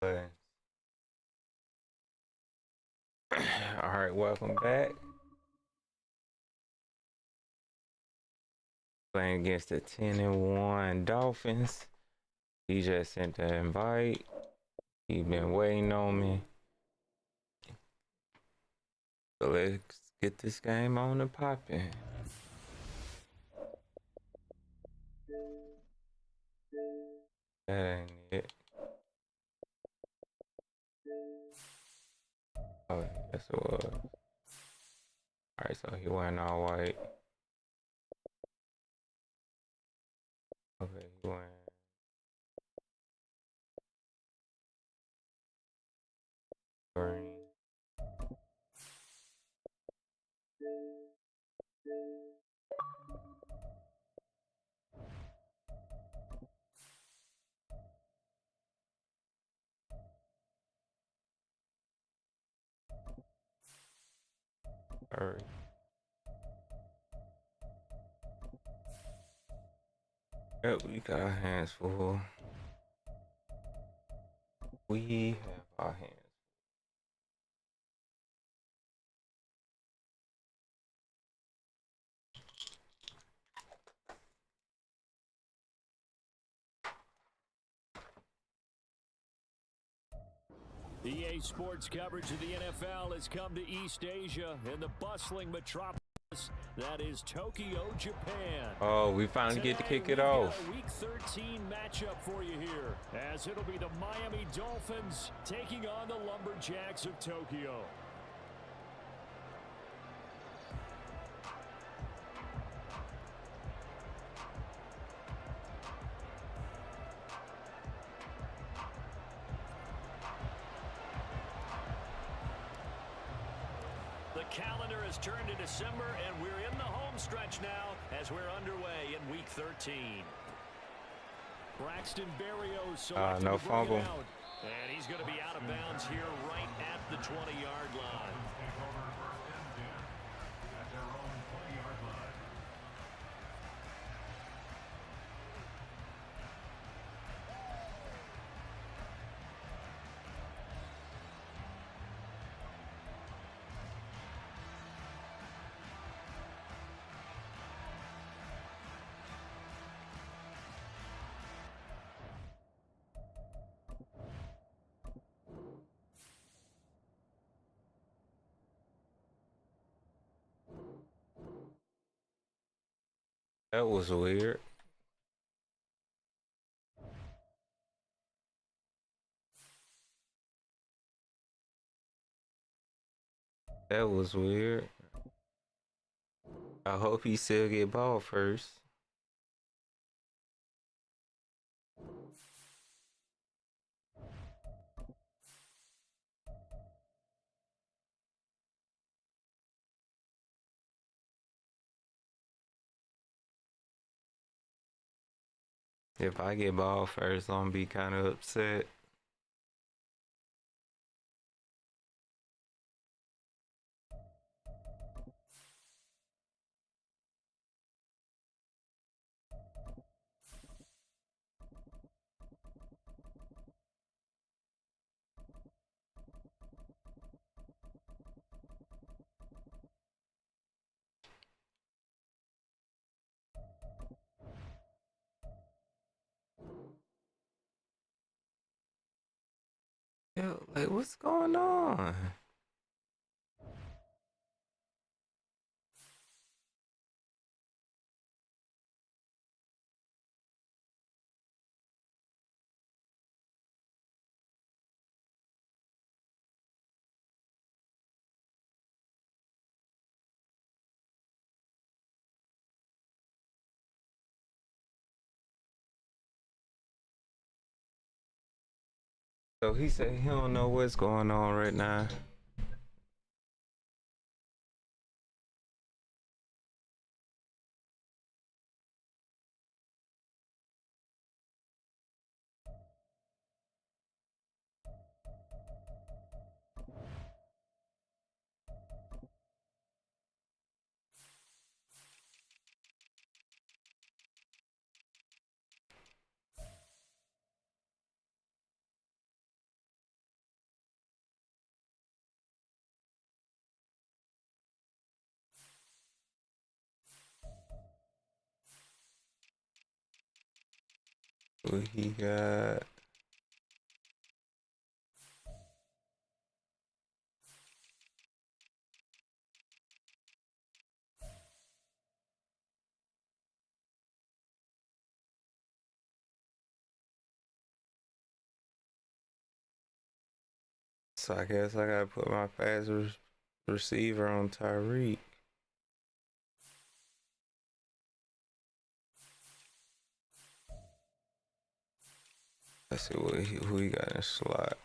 But all right, welcome back. Playing against the 10-1 Dolphins. He just sent the invite. He been waiting on me. So let's get this game on and popping. That ain't it. Oh, yes it was. Alright, so he went all white. Okay, he went green. Alright. Yep, we got our hands full. We have our hands. EA Sports coverage of the NFL has come to East Asia in the bustling metropolis that is Tokyo, Japan. Oh, we finally get to kick it off. Got a Week 13 matchup for you here, as it'll be the Miami Dolphins taking on the Lumberjacks of Tokyo. The calendar has turned to December, and we're in the home stretch now as we're underway in Week 13. Braxton Berrios selected no to bring fumble. it out. And he's going to be out of bounds here right at the 20-yard line. That was weird. That was weird. I hope he still get ball first. If I get ball first, I'm gonna be kind of upset. Yo, like, what's going on? So he said he don't know what's going on right now. What he got? So I guess I gotta put my fast receiver on Tyreek. Let's see who he got in the slot.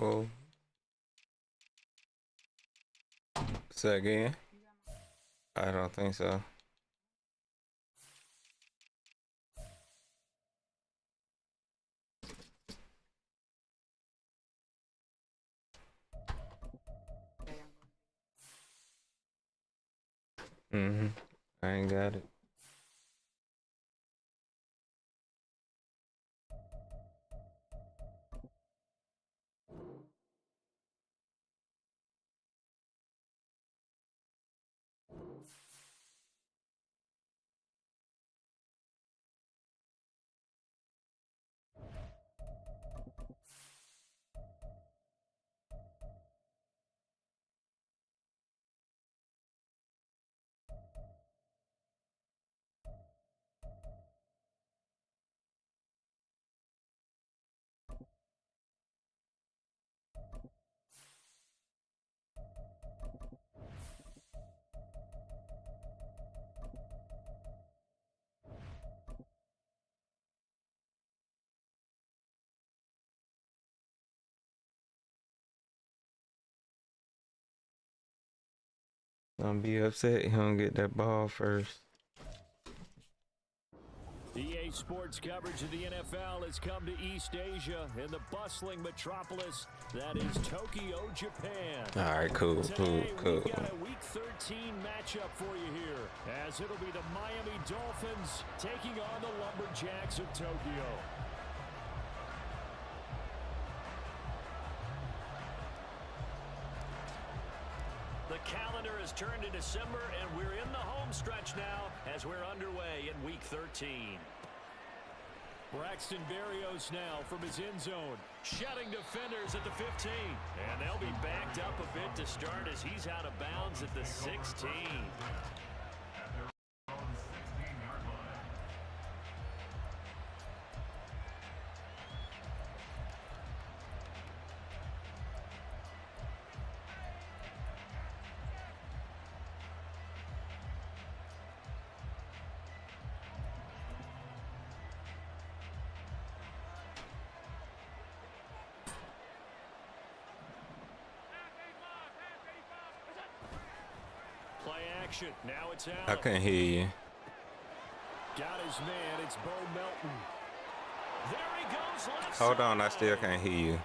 Oh, say again? I don't think so. I ain't got it. Don't be upset. He don't get that ball first. EA Sports coverage of the NFL has come to East Asia in the bustling metropolis that is Tokyo, Japan. All right, cool. Today, we've got a Week 13 matchup for you here, as it'll be the Miami Dolphins taking on the Lumberjacks of Tokyo. The calendar has turned to December, and we're in the home stretch now as we're underway in Week 13. Braxton Berrios now from his end zone, shutting defenders at the 15. And they'll be backed up a bit to start as he's out of bounds at the 16. Now it's out. I can't hear you. Got his man. It's Bo Melton. There he goes. Left Hold side. on, I still can't hear you.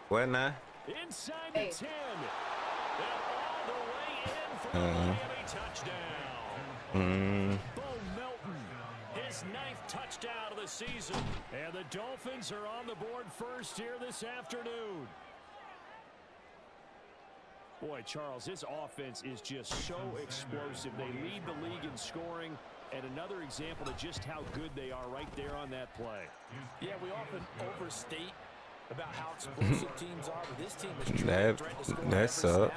What now? Inside the 10. And all the way in for the Miami touchdown. Bo Melton, his 9th touchdown of the season. And the Dolphins are on the board first here this afternoon. Boy, Charles, this offense is just so explosive. They lead the league in scoring, and another example of just how good they are right there on that play. Yeah, we often overstate about how explosive teams are, but this team is truly threatening to score every snap,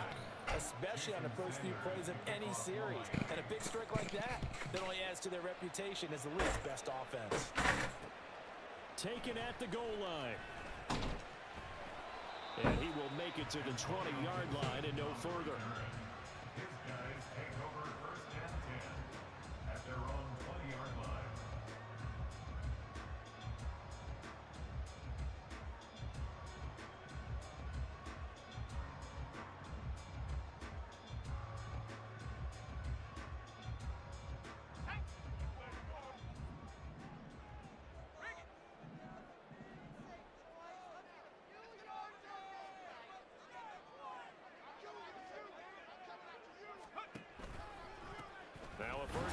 especially on the first few plays of any series. And a big streak like that only adds to their reputation as the league's best offense. Taken at the goal line. And he will make it to the 20-yard line and no further.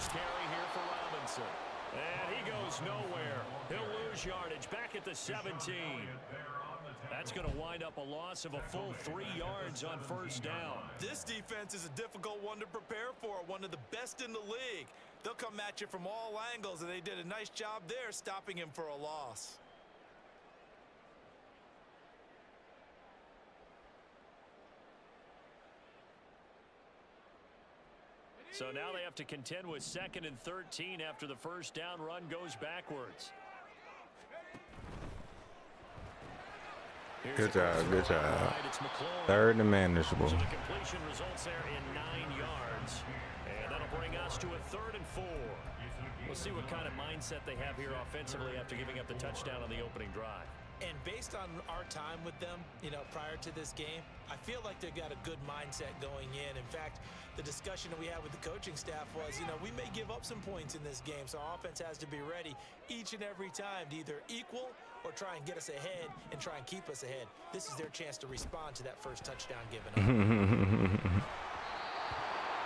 carry here for Robinson. And he goes nowhere. He'll lose yardage back at the 17. That's going to wind up a loss of a full 3 yards on first down. This defense is a difficult one to prepare for, one of the best in the league. They'll come at you from all angles, and they did a nice job there stopping him for a loss. So now they have to contend with 2nd and 13 after the first down run goes backwards. Good job, good job. 3rd and manageable. So the completion results there in 9 yards. And that'll bring us to a 3rd and 4. We'll see what kind of mindset they have here offensively after giving up the touchdown on the opening drive. And based on our time with them, prior to this game, I feel like they've got a good mindset going in. In fact, the discussion that we had with the coaching staff was, we may give up some points in this game, so our offense has to be ready each and every time to either equal or try and get us ahead and try and keep us ahead. This is their chance to respond to that first touchdown given up.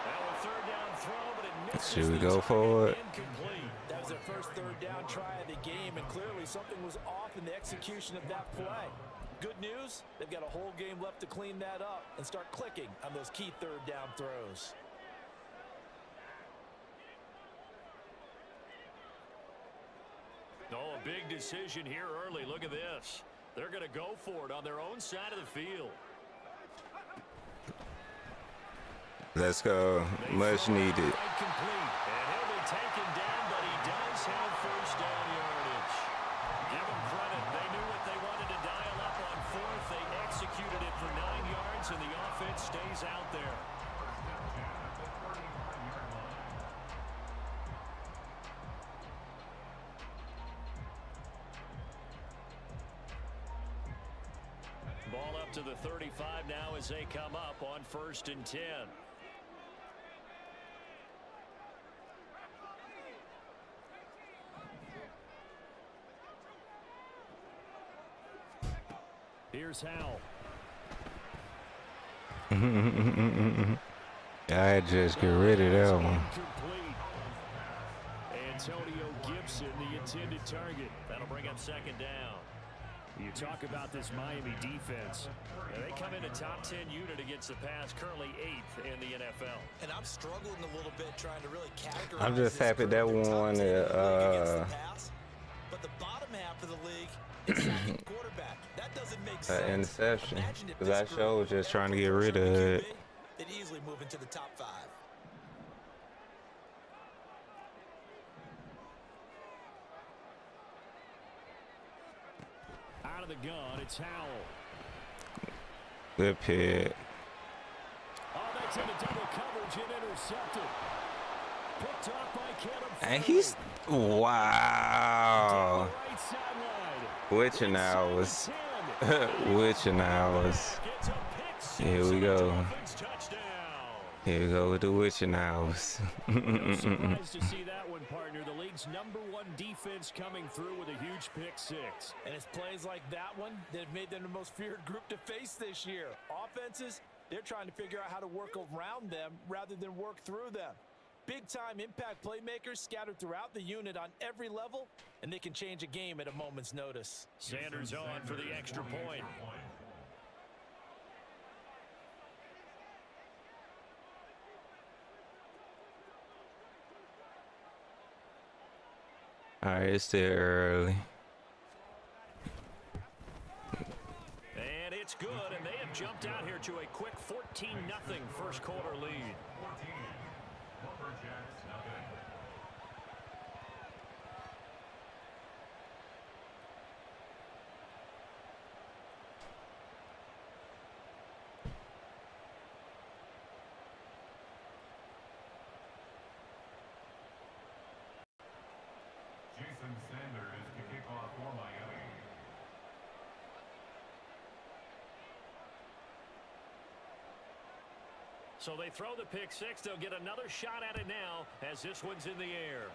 That was 3rd down throw, but it misses. Should we go for it? Incomplete. That was their first 3rd down try of the game, and clearly something was off in the execution of that play. Good news, they've got a whole game left to clean that up and start clicking on those key 3rd down throws. Oh, a big decision here early. Look at this. They're going to go for it on their own side of the field. Let's go. Much needed. Complete. And he'll be taken down, but he does have first down yardage. Give them credit. They knew what they wanted to dial up on 4th. They executed it for 9 yards, and the offense stays out there. Ball up to the 35 now as they come up on 1st and 10. Here's Howell. I just get rid of that one. Antonio Gibson, the intended target. That'll bring up 2nd down. You talk about this Miami defense. They come in a top 10 unit against the pass, currently 8th in the NFL. And I'm struggling a little bit trying to really categorize. I'm just happy that one. But the bottom half of the league, it's second quarterback. That doesn't make sense. Interception. Because that show was just trying to get rid of it. They'd easily move into the top 5. Out of the gun, it's Howell. Good pick. Oh, that's into double coverage and intercepted. Picked off by Caleb. And he's wow. Right sideline. Witching hours. Witching hours. Here we go. Here we go with the witching hours. No surprise to see that one, partner. The league's #1 defense coming through with a huge pick 6. And it's plays like that one that have made them the most feared group to face this year. Offenses, they're trying to figure out how to work around them rather than work through them. Big-time impact playmakers scattered throughout the unit on every level, and they can change a game at a moment's notice. Sanders on for the extra point. All right, it's still early. And it's good, and they have jumped out here to a quick 14-0 first quarter lead. Lumberjacks nothing. Jason Sanders to kick off for Miami. So they throw the pick 6. They'll get another shot at it now as this one's in the air.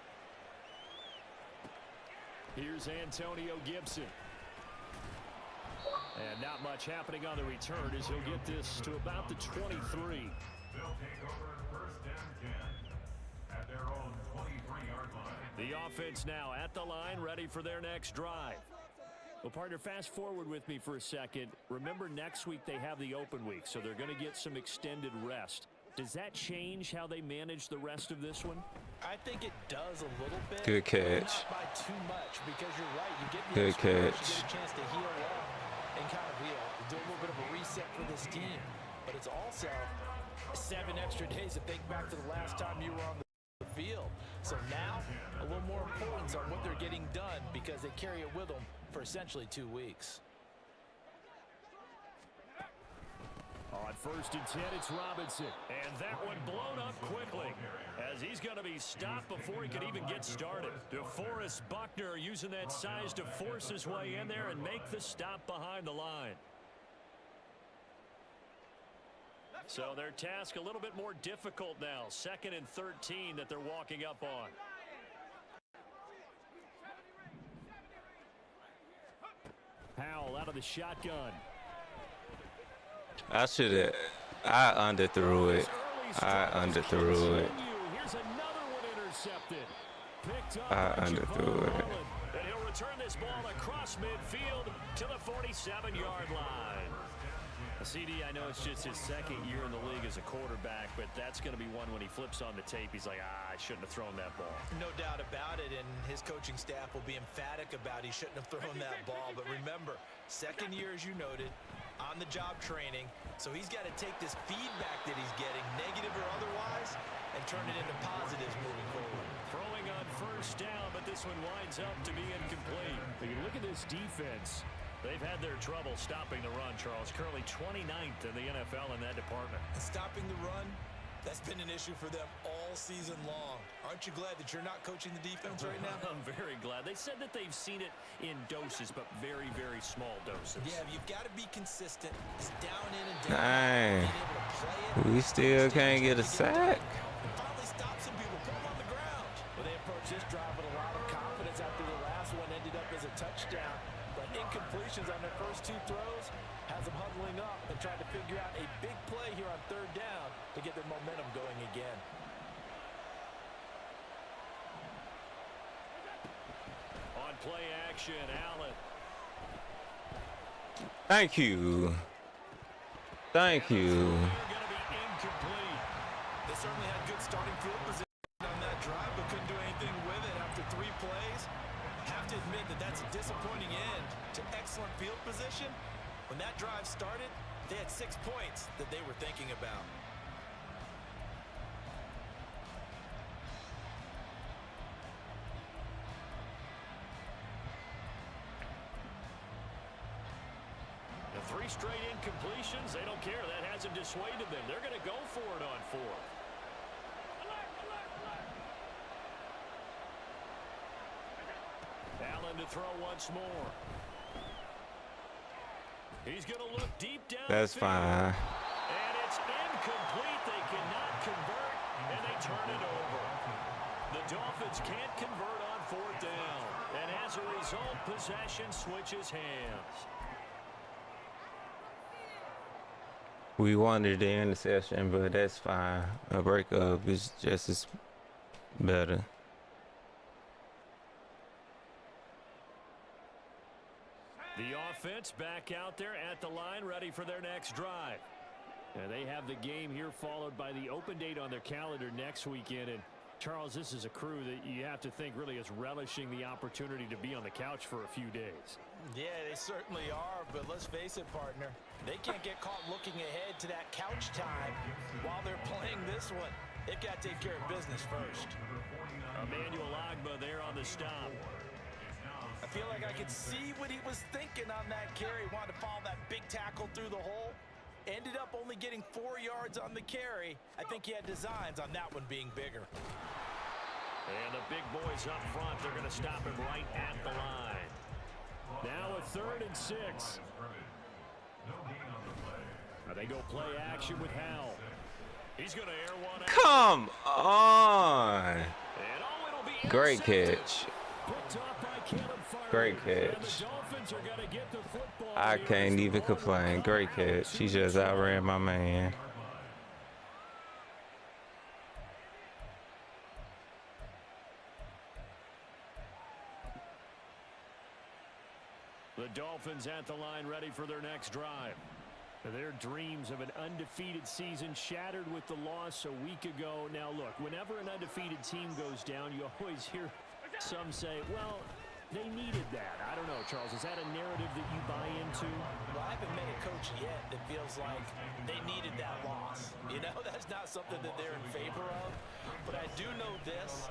Here's Antonio Gibson. And not much happening on the return as he'll get this to about the 23. They'll take over first and 10 at their own 20. The offense now at the line, ready for their next drive. Well, partner, fast forward with me for a second. Remember, next week they have the open week, so they're going to get some extended rest. Does that change how they manage the rest of this one? I think it does a little bit. Good catch. Not by too much, because you're right. You get the Good extra rest, catch. you get a chance to heal up and kind of do a little bit of a reset for this team. But it's also 7 extra days to think back to the last time you were on the field. So now, a little more importance on what they're getting done, because they carry it with them for essentially 2 weeks. On 1st and 10, it's Robinson. And that one blown up quickly, as he's going to be stopped before he could even get started. DeForest Buckner using that size to force his way in there and make the stop behind the line. So their task a little bit more difficult now. 2nd and 13 that they're walking up on. Powell out of the shotgun. I underthrew it. I underthrew it. Here's another one intercepted. Picked up I by underthrew Javon it. Holland. And he'll return this ball across midfield to the 47-yard line. CD, I know it's just his 2nd year in the league as a quarterback, but that's going to be one when he flips on the tape, he's like, I shouldn't have thrown that ball. No doubt about it, and his coaching staff will be emphatic about he shouldn't have thrown that ball. But remember, 2nd year, as you noted, on-the-job training, so he's got to take this feedback that he's getting, negative or otherwise, and turn it into positives moving forward. Throwing on 1st down, but this one winds up to be incomplete. But you look at this defense. They've had their trouble stopping the run, Charles. Currently 29th in the NFL in that department. And stopping the run, that's been an issue for them all season long. Aren't you glad that you're not coaching the defense right now? I'm very glad. They said that they've seen it in doses, but very, very small doses. Yeah, you've got to be consistent. It's down in and down. Dang. Being able to play it. We still can't get a sack. And finally stop some people, put them on the ground. Well, they approached this drive with a lot of confidence after the last one ended up as a touchdown. But incompletions on their first 2 throws has them huddling up and trying to figure out a big play here on 3rd down to get their momentum going again. On play action, Allen. Thank you. Thank you. They're going to be incomplete. They certainly had good starting field position on that drive, but couldn't do anything with it after 3 plays. Have to admit that that's a disappointing end to excellent field position. When that drive started, they had 6 points that they were thinking about. The 3 straight incompletions, they don't care. That hasn't dissuaded them. They're going to go for it on 4th. Allen to throw once more. He's going to look deep down. That's fine. And it's incomplete. They cannot convert, and they turn it over. The Dolphins can't convert on 4th down. And as a result, possession switches hands. We wanted the interception, but that's fine. A breakup is just as better. The offense back out there at the line, ready for their next drive. And they have the game here followed by the open date on their calendar next weekend. And Charles, this is a crew that you have to think really is relishing the opportunity to be on the couch for a few days. Yeah, they certainly are, but let's face it, partner. They can't get caught looking ahead to that couch time while they're playing this one. They've got to take care of business first. Emmanuel Ogbah there on the stop. I feel like I could see what he was thinking on that carry. Wanted to follow that big tackle through the hole. Ended up only getting 4 yards on the carry. I think he had designs on that one being bigger. And the big boys up front, they're going to stop him right at the line. Now a 3rd and 6. They go play action with Howell. He's going to air one out. Come on. And it'll be Great intercepted. catch. Picked off by Caleb Farley. Great And catch. the Dolphins are going to get the football I here can't as the even ball complain. Great catch. He just outran my man. The Dolphins at the line ready for their next drive. Their dreams of an undefeated season shattered with the loss a week ago. Now, look, whenever an undefeated team goes down, you always hear some say, well, they needed that. I don't know, Charles. Is that a narrative that you buy into? Well, I haven't met a coach yet that feels like they needed that loss. You know, that's not something that they're in favor of. But I do know this.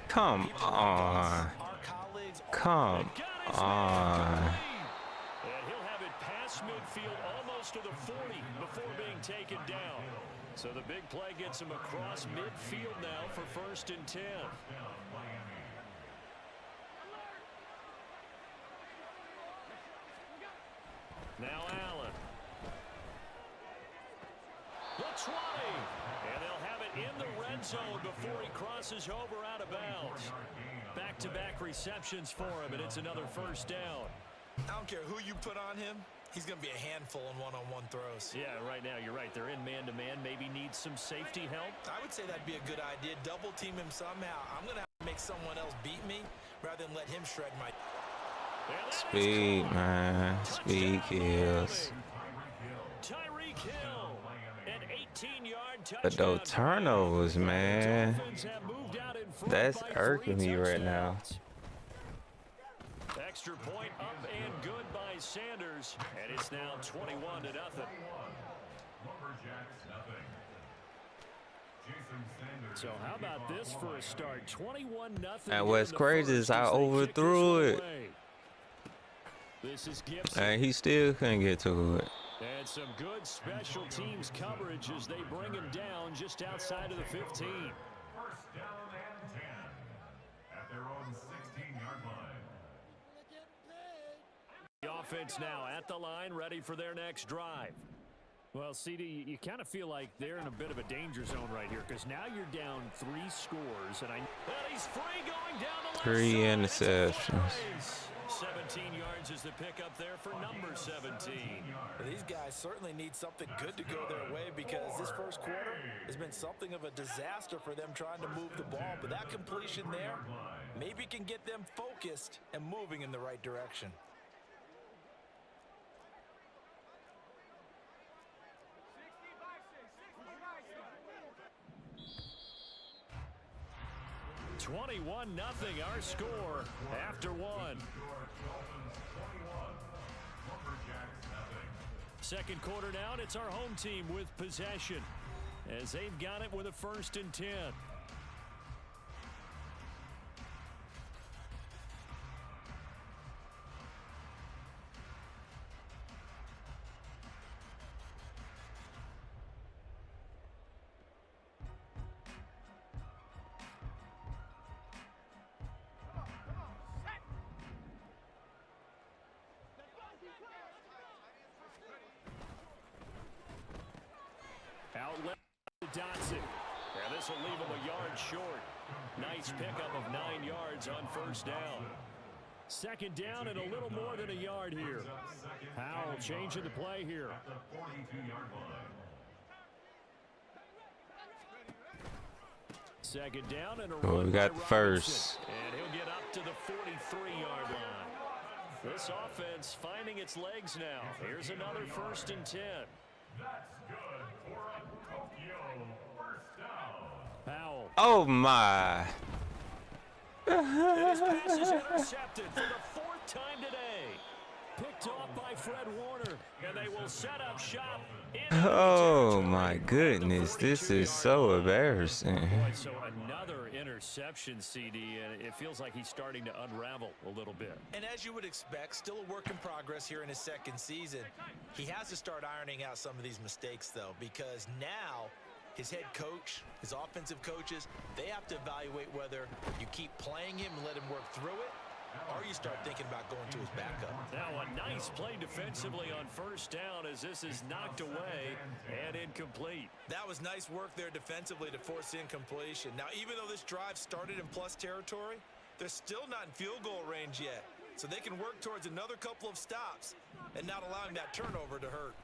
Come on. Our colleagues Come on. And he'll have it past midfield almost to the 40 before being taken down. So the big play gets him across midfield now for 1st and 10. Now Allen. The 20. And they'll have it in the red zone before he crosses over out of bounds. Back-to-back receptions for him, and it's another 1st down. I don't care who you put on him. He's going to be a handful in one-on-one throws. Yeah, right now you're right. They're in man-to-man. Maybe needs some safety help. I would say that'd be a good idea. Double team him somehow. I'm going to have to make someone else beat me rather than let him shred my... Speed, man. Speed kills. Tyreek Hill, an 18-yard touchdown. But those turnovers, man. Dolphins have moved out in front That's by irking 3 me right now. touchdowns. Extra point up and good by Sanders, and it's now 21-0. Lumberjacks nothing. Jason Sanders. So how about this for a start? 21-0. And what's crazy is I overthrew it. This is Gibson. And he still couldn't get to it. And some good special teams coverage as they bring him down just outside of the 15. 1st down and 10 at their own 16-yard line. The offense now at the line, ready for their next drive. Well, CD, you kind of feel like they're in a bit of a danger zone right here because now you're down 3 scores, and he's free going down the left 3 side. interceptions. 17 yards is the pickup there for number 17. These guys certainly need something good to go their way because this 1st quarter has been something of a disaster for them trying to move the ball. But that completion there maybe can get them focused and moving in the right direction. 21-0 our score after 1. Second quarter now, and it's our home team with possession as they've got it with a 1st and 10. Outlet to Dotson. And this will leave him a yard short. Nice pickup of 9 yards on 1st down. 2nd down and a little more than a yard here. Howell changing the play here. At the 42-yard line. 2nd down and a Oh, run we got by first. Robinson. And he'll get up to the 43-yard line. This offense finding its legs now. Here's another 1st and 10. That's good for a Tokyo 1st down. Powell. Oh my. And his pass is intercepted for the 4th time today. Picked off by Fred Warner, and they will set up shop. Oh my goodness, this is so embarrassing. Boy, so another interception, CD, and it feels like he's starting to unravel a little bit. And as you would expect, still a work in progress here in his 2nd season. He has to start ironing out some of these mistakes, though, because now his head coach, his offensive coaches, they have to evaluate whether you keep playing him and let him work through it, or you start thinking about going to his backup. Now a nice play defensively on 1st down as this is knocked away and incomplete. That was nice work there defensively to force incompletion. Now, even though this drive started in plus territory, they're still not in field goal range yet. So they can work towards another couple of stops and not allowing that turnover to hurt.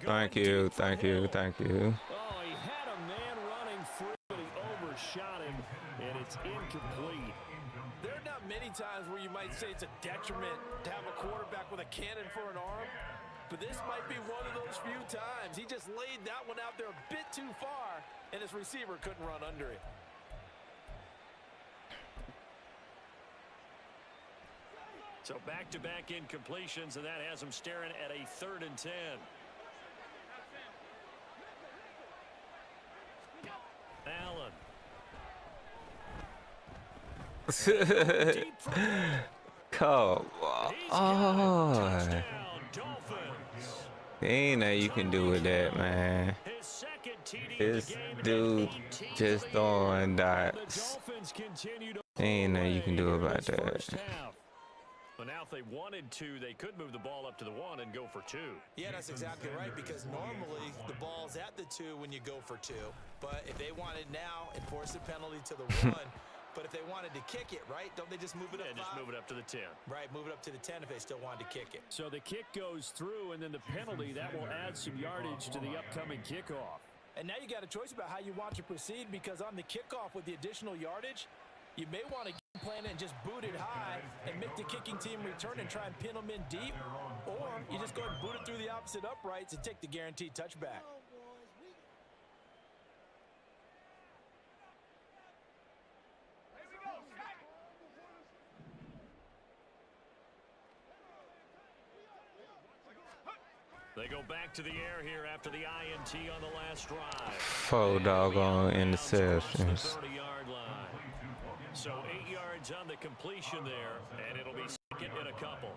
Thank you, thank you, thank you. Oh, he had a man running free, but he overshot him, and it's incomplete. There are not many times where you might say it's a detriment to have a quarterback with a cannon for an arm, but this might be one of those few times. He just laid that one out there a bit too far, and his receiver couldn't run under it. So back-to-back incompletions, and that has him staring at a 3rd and 10. Allen. Come on. Dolphins. Ain't nothing you can do with that, man. His second TD This dude just throwing dots. Ain't nothing you can do about that. But now if they wanted to, they could move the ball up to the 1 and go for 2. Yeah, that's exactly right, because normally the ball's at the 2 when you go for 2. But if they wanted now, enforce the penalty to the 1. But if they wanted to kick it, right, don't they just move it up? Yeah, just move it up to the 10. Right, move it up to the 10 if they still wanted to kick it. So the kick goes through, and then the penalty, that will add some yardage to the upcoming kickoff. And now you got a choice about how you want to proceed, because on the kickoff with the additional yardage, you may want to plan it and just boot it high and make the kicking team return and try and pin them in deep, or you just go ahead and boot it through the opposite uprights and take the guaranteed touchback. They go back to the air here after the INT on the last drive. 4 doggone interceptions. 30-yard line. So 8 yards on the completion there, and it'll be 2nd and a couple.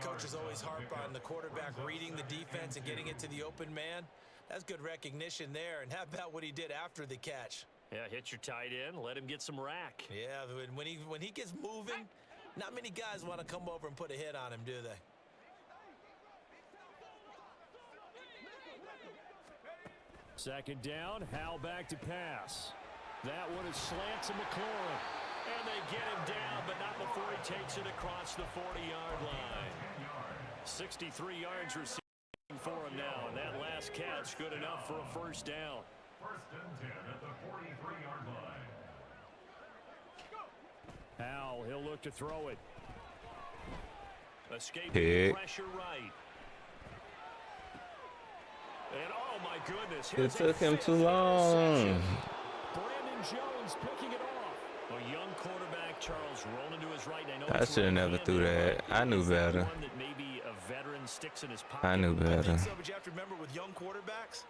Coaches always harp on the quarterback reading the defense and getting it to the open man. That's good recognition there. And how about what he did after the catch? Yeah, hit your tight end, let him get some rack. Yeah, when he gets moving, not many guys want to come over and put a hit on him, do they? Second down, Hal back to pass. That one is slant to McLaurin. And they get him down, but not before he takes it across the 40-yard line. 63 yards receiving for him now, and that last catch good enough for a 1st down. 1st and 10 at the 43-yard line. Hal, he'll look to throw it. Escaping pressure right. And oh my goodness, It took him too long. Brandon Jones picking it off. A young quarterback, Charles, rolling to his right. I should have never threw that. I knew better. That maybe a veteran sticks in his pocket. I knew better. So, but you have to remember, with young quarterbacks,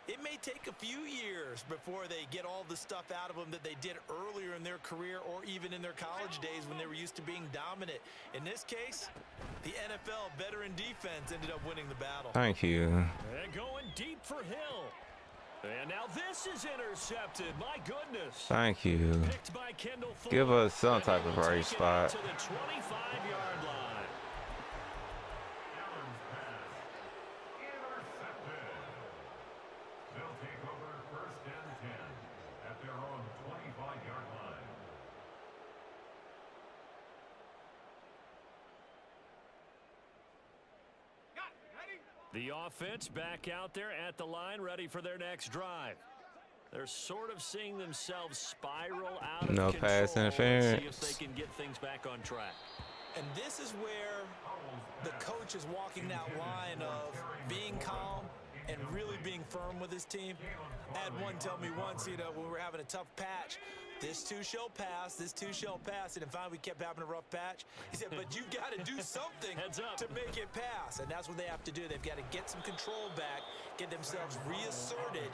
it may take a few years before they get all the stuff out of them that they did earlier in their career or even in their college days when they were used to being dominant. In this case, the NFL veteran defense ended up winning the battle. Thank you. And going deep for Hill. And now this is intercepted. My goodness. Thank you. Picked by Kendall Fuller. Give us some type of right spot. To the 25-yard line. Allen's pass intercepted. They'll take over 1st and 10 at their own 25-yard line. The offense back out there at the line, ready for their next drive. They're sort of seeing themselves spiral out of No control. pass interference. See if they can get things back on track. And this is where the coach is walking that line of being calm and really being firm with his team. I had one tell me once, when we were having a tough patch, this too shall pass, this too shall pass. And finally we kept having a rough patch. He said, but you got to do something to make it pass. And that's what they have to do. They've got to get some control back, get themselves reasserted,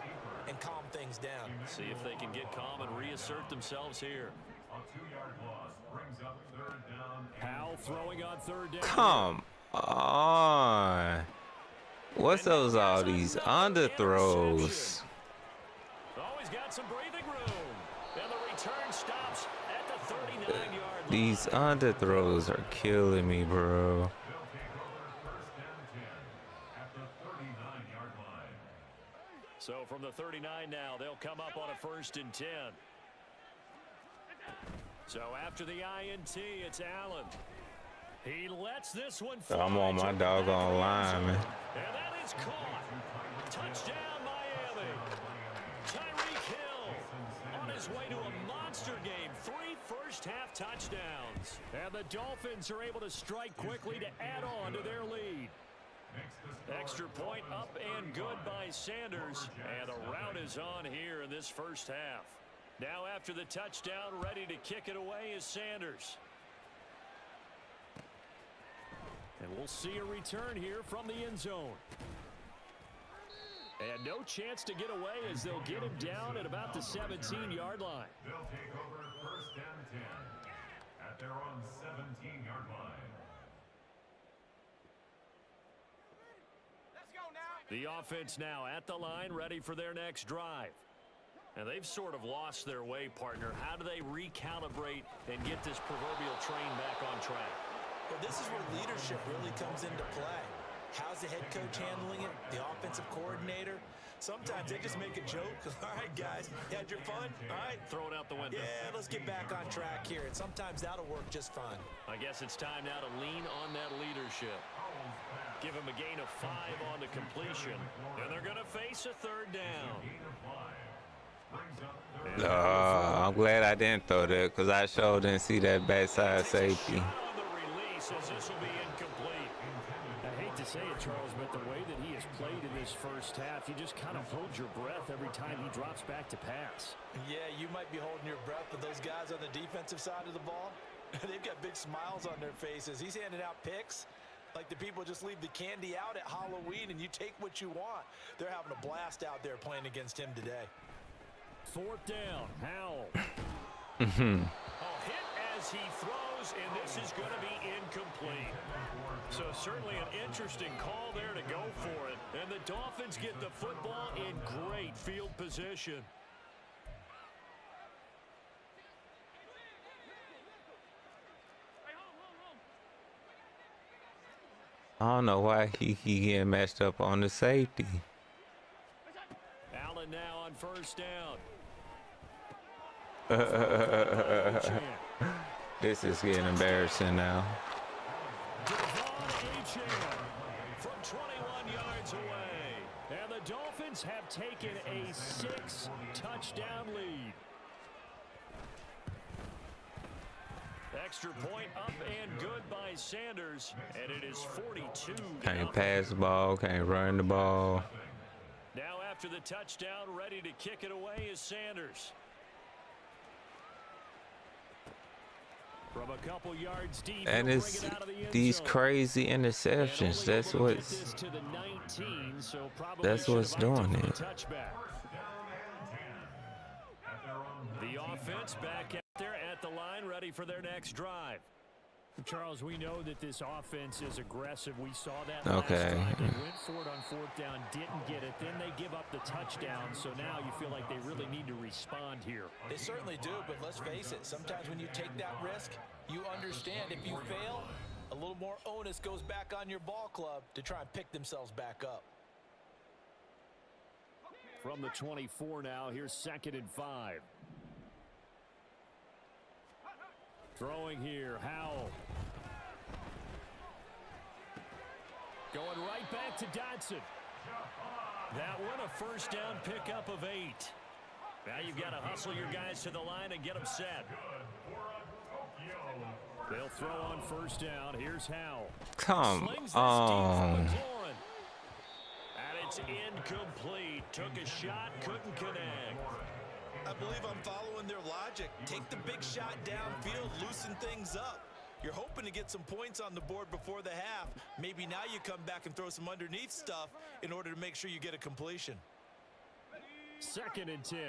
and calm things down. See if they can get calm and reassert themselves here. A 2-yard loss brings up 3rd down. Hal throwing on 3rd down. Come on. What's those all these underthrows? Always got some breathing room. And the return stops at the 39-yard line. These underthrows are killing me, bro. They'll take over 1st and 10 at the 39-yard line. So from the 39 now, they'll come up on a 1st and 10. So after the INT, it's Allen. He lets this one fly. I'm on my doggone line, man. And that is caught. Touchdown, Miami. Tyreek Hill on his way to a monster game. 3 first half touchdowns. And the Dolphins are able to strike quickly to add on to their lead. Extra point up and good by Sanders. And the rout is on here in this first half. Now after the touchdown, ready to kick it away is Sanders. And we'll see a return here from the end zone. And no chance to get away as they'll get him down at about the 17-yard line. They'll take over first and 10 at their own 17-yard line. Let's go now. The offense now at the line, ready for their next drive. And they've sort of lost their way, partner. How do they recalibrate and get this proverbial train back on track? Well, this is where leadership really comes into play. How's the head coach handling it? The offensive coordinator? Sometimes they just make a joke. All right, guys, you had your fun? All right. Throw it out the window. Yeah, let's get back on track here. And sometimes that'll work just fine. I guess it's time now to lean on that leadership. Give him a gain of 5 on the completion. And they're going to face a third down. I'm glad I didn't throw that because I sure didn't see that backside safety. On the release as this will be incomplete. I hate to say it, Charles, but the way that he has played in this first half, you just kind of hold your breath every time he drops back to pass. Yeah, you might be holding your breath, but those guys on the defensive side of the ball, they've got big smiles on their faces. He's handing out picks like the people just leave the candy out at Halloween and you take what you want. They're having a blast out there playing against him today. Fourth down, Howell. A hit as he throws, and this is going to be incomplete. So certainly an interesting call there to go for it. And the Dolphins get the football in great field position. I don't know why he getting matched up on the safety. Allen now on first down. This is getting embarrassing now. From 21 yards away. And the Dolphins have taken a 6-touchdown lead. Extra point up and good by Sanders. And it is 42. Can't pass the ball, can't run the ball. Now after the touchdown, ready to kick it away is Sanders. From a couple yards deep, and it's these crazy interceptions. That's what's doing it. The offense back out there at the line, ready for their next drive. Charles, we know that this offense is aggressive. We saw that last Okay. time. They went for it on fourth down, didn't get it. Then they give up the touchdown. So now you feel like they really need to respond here. They certainly do, but let's face it. Sometimes when you take that risk, you understand if you fail, a little more onus goes back on your ball club to try and pick themselves back up. From the 24 now, here's 2nd and 5. Throwing here, Howell. Going right back to Dodson. That one a first down pickup of 8. Now you've got to hustle your guys to the line and get them set. They'll throw on first down. Here's Howell. Come Slings this on. deep for McLaurin. And it's incomplete. Took a shot, couldn't connect. I believe I'm following their logic. Take the big shot downfield, loosen things up. You're hoping to get some points on the board before the half. Maybe now you come back and throw some underneath stuff in order to make sure you get a completion. 2nd and 10.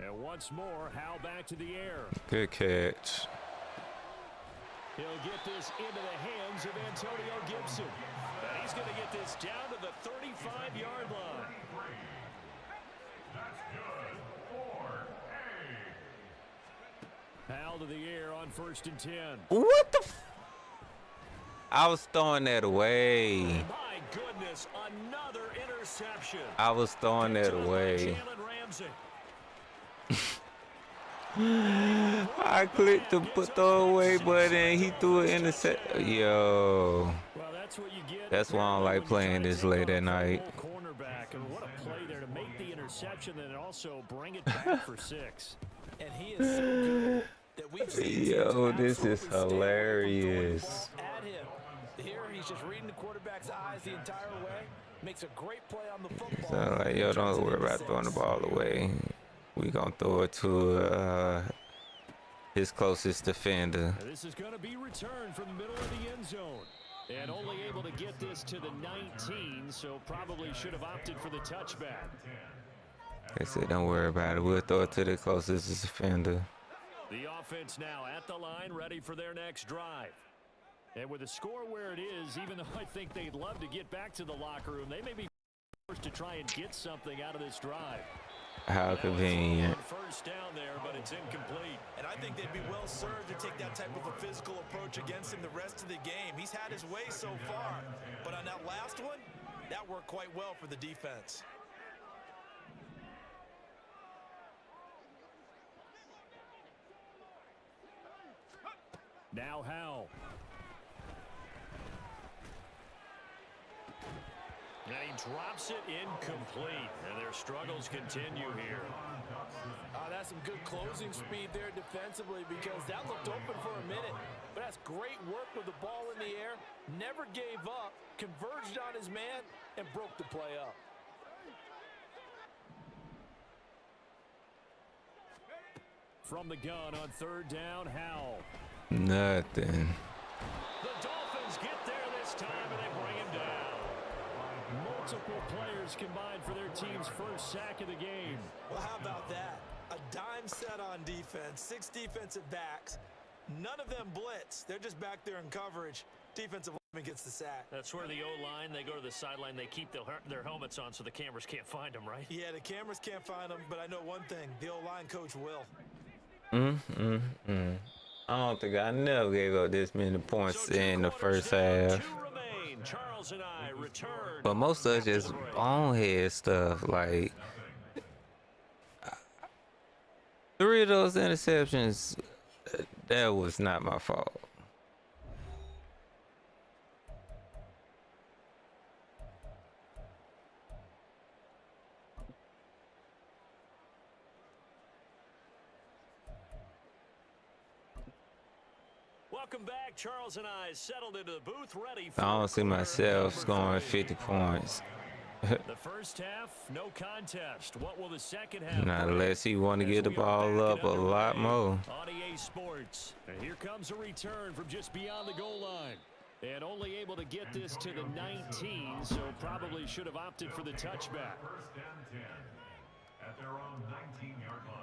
And once more, Howell back to the air. Good catch. He'll get this into the hands of Antonio Gibson. And he's going to get this down to the 35-yard line. That's good. 4-8. Howell to the air on 1st and 10. What the I was throwing that away. My goodness, another interception. I was throwing that Good job by away. Jalen Ramsey. I clicked the throwaway button. He threw it in the set. Yo. Well, that's what you get. That's why I don't like playing this late at night. Cornerback, and what a play there to make the interception and also bring it back for 6. And he is so good that we've seen Yo, this is absolutely hilarious. at him. Here he's just reading the quarterback's eyes the entire way. Makes a great play on the football. So like, yo, don't worry about throwing the ball away. We gonna throw it to his closest defender. This is going to be returned from the middle of the end zone. And only able to get this to the 19, so probably should have opted for the touchback. They said, don't worry about it. We'll throw it to the closest defender. The offense now at the line, ready for their next drive. And with the score where it is, even though I think they'd love to get back to the locker room, they may be forced to try and get something out of this drive. How convenient. First down there, but it's incomplete. And I think they'd be well served to take that type of a physical approach against him the rest of the game. He's had his way so far, but on that last one, that worked quite well for the defense. Now Howell. Now he drops it incomplete, and their struggles continue here. That's some good closing speed there defensively because that looked open for a minute. But that's great work with the ball in the air. Never gave up, converged on his man, and broke the play up. From the gun on 3rd down, Howell. Nothing. The Dolphins get there this time, and they bring him down. Multiple players combined for their team's first sack of the game. Well, how about that? A dime set on defense, 6 defensive backs. None of them blitz. They're just back there in coverage. Defensive lineman gets the sack. That's where the O-line, they go to the sideline, they keep their helmets on so the cameras can't find them, right? Yeah, the cameras can't find them, but I know one thing. The O-line coach will. I don't think I never gave up this many points in the first half. Charles and I return. But most of it's just bonehead stuff. Like 3 of those interceptions, that was not my fault. Welcome back. Charles and I settled into the booth ready for I don't see myself scoring 50 points. the first half, no contest. What will the second half Not bring? unless he want to get the ball up a lot more. On EA Sports. And here comes a return from just beyond the goal line. And only able to get this to the 19, so probably should have opted for the touchback. 1st and 10 at their own 19-yard line.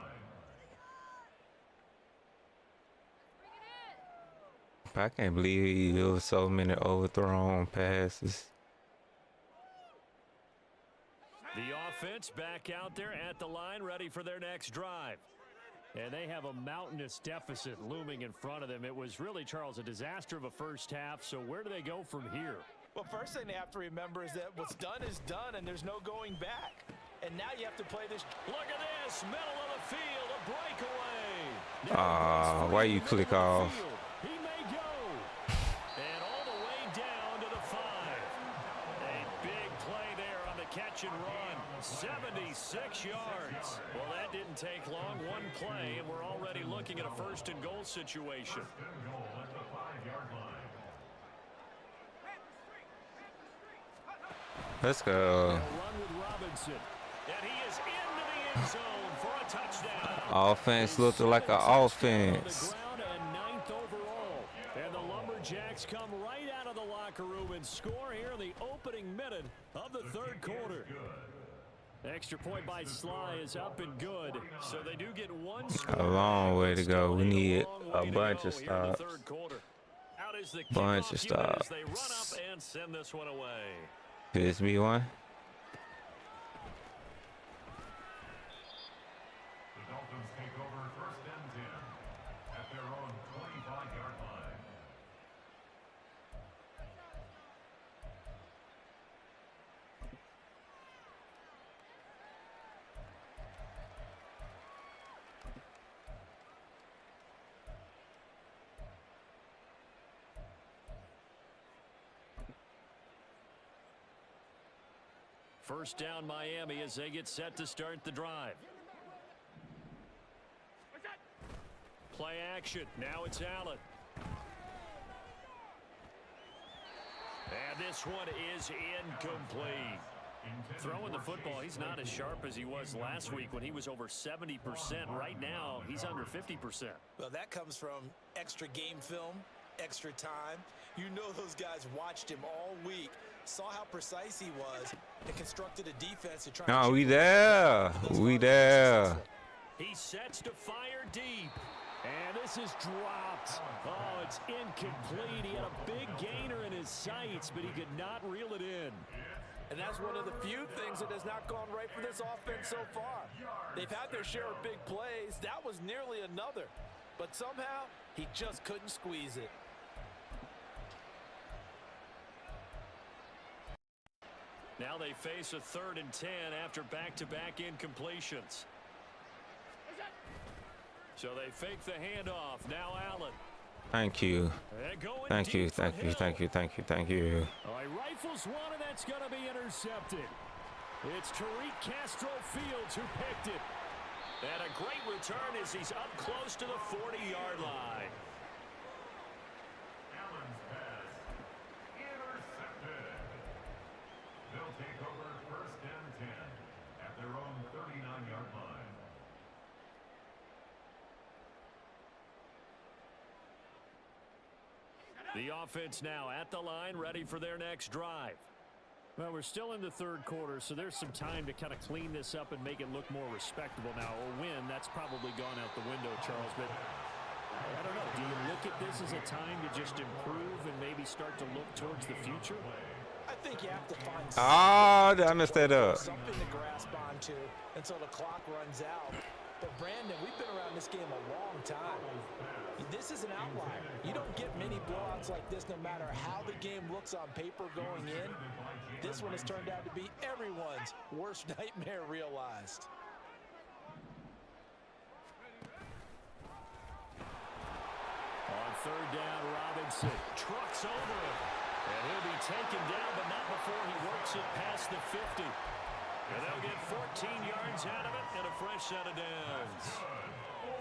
I can't believe there was so many overthrown passes. The offense back out there at the line, ready for their next drive. And they have a mountainous deficit looming in front of them. It was really, Charles, a disaster of a first half. So where do they go from here? Well, first thing they have to remember is that what's done is done, and there's no going back. And now you have to play this. Look at this, middle of the field, a breakaway. Why you click off? He may go. And all the way down to the 5. A big play there on the catch and run. 76 yards. Well, that didn't take long. One play, and we're already looking at a 1st and goal situation. 1st and goal at the 5-yard line. Let's go. Run with Robinson. And he is into the end zone for a touchdown. Offense looked like an offense. And 9th overall. And the Lumberjacks come right out of the locker room and score here in the opening minute of the 3rd quarter. Extra point by Sly is up and good. So they do get one score. A long way to go. We need a bunch of stops. Bunch of stops. They run up and send this one away. Could this be one? The Dolphins take over 1st and 10 at their own 25-yard line. First down Miami as they get set to start the drive. Play action. Now it's Allen. And this one is incomplete. Throwing the football, he's not as sharp as he was last week when he was over 70%. Right now, he's under 50%. Well, that comes from extra game film, extra time. You know those guys watched him all week, saw how precise he was, and constructed a defense to try to... Oh, we there. We there. He sets to fire deep. And this is dropped. Oh, it's incomplete. He had a big gainer in his sights, but he could not reel it in. And that's one of the few things that has not gone right for this offense so far. They've had their share of big plays. That was nearly another. But somehow, he just couldn't squeeze it. Now they face a 3rd and 10 after back-to-back incompletions. So they fake the handoff. Now Allen. Thank you. Thank you. Thank you. Thank you. Thank you. Thank you. All right, rifles one, and that's going to be intercepted. It's Tariq Castro-Fields who picked it. And a great return as he's up close to the 40-yard line. Allen's pass intercepted. They'll take over 1st and 10 at their own 39-yard line. The offense now at the line, ready for their next drive. Well, we're still in the 3rd quarter, so there's some time to kind of clean this up and make it look more respectable now. A win, that's probably gone out the window, Charles, but I don't know. Do you look at this as a time to just improve and maybe start to look towards the future? I think you have to find I messed that up. something to grasp onto until the clock runs out. But Brandon, we've been around this game a long time. This is an outlier. You don't get many blowouts like this no matter how the game looks on paper going in. This one has turned out to be everyone's worst nightmare realized. On 3rd down, Robinson trucks over him. And he'll be taken down, but not before he works it past the 50. And they'll get 14 yards out of it and a fresh set of downs.